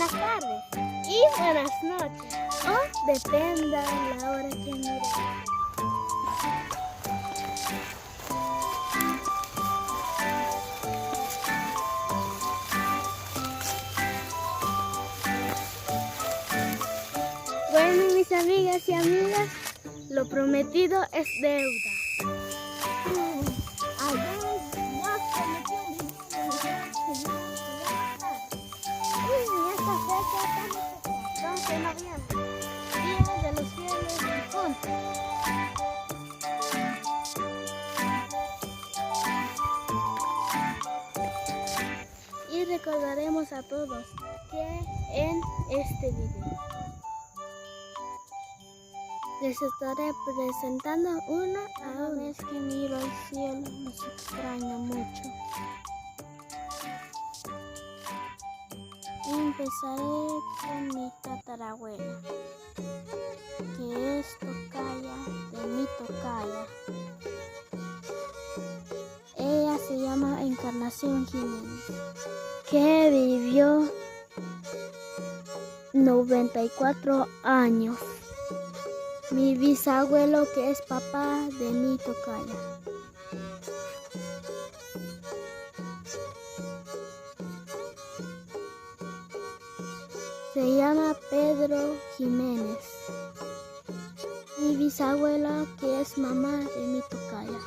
buenas tardes y buenas noches, o dependa la hora que mire. Bueno, mis amigas y amigas, lo prometido es deuda. De noviembre, Día de los Fieles Difuntos. Y recordaremos a todos que en este video les estaré presentando una a una. Vez que miro al cielo, nos extraño mucho. Empezaré con mi tatarabuela, que es tocaya de mi tocaya. Ella se llama Encarnación Jiménez, que vivió 94 años. Mi bisabuelo, que es papá de mi tocaya. Se llama Pedro Jiménez. Mi bisabuela, que es mamá de mi tocaya.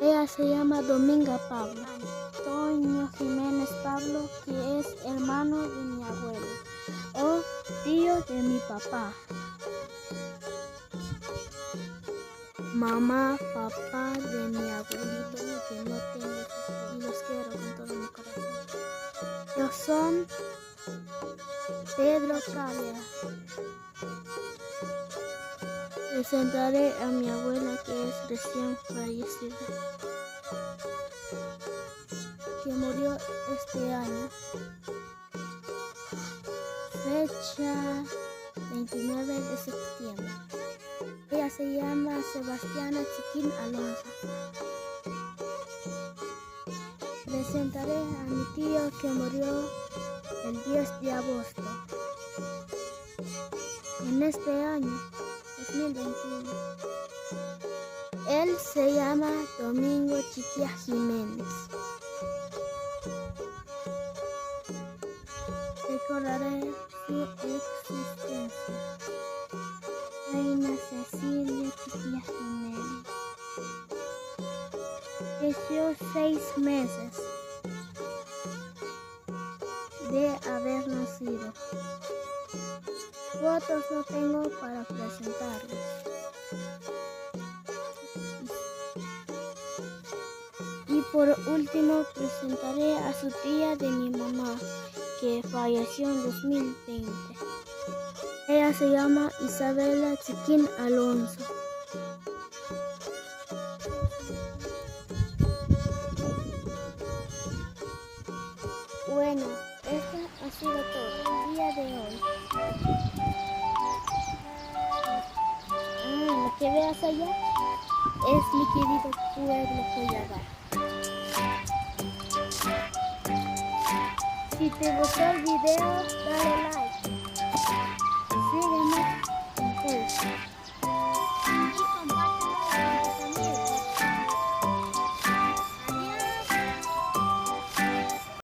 Ella se llama Dominga Pablo. Antonio Jiménez Pablo, que es hermano de mi abuelo o tío de mi papá. Mamá, papá de mi abuelito, que no tengo hijos y los quiero con todo mi corazón. Ellos son Pedro Calia. Presentaré a mi abuela, que es recién fallecida, que murió este año. Fecha 29 de septiembre. Ella se llama Sebastiana Chiquín Alonso. Presentaré a mi tío, que murió el 10 de agosto. En este año, 2021. Él se llama Domingo Chiquia Jiménez. Recordaré su existencia. Reina Cecilia Chiquia Jiménez. Creció 6 meses de haber nacido. Fotos no tengo para presentarles. Y por último presentaré a su tía de mi mamá, que falleció en 2020. Ella se llama Isabela Chiquín Alonso. Bueno, esto ha sido todo el día de hoy. Lo que veas allá es mi querido pueblo Coyabar. Si te gustó el video, dale like.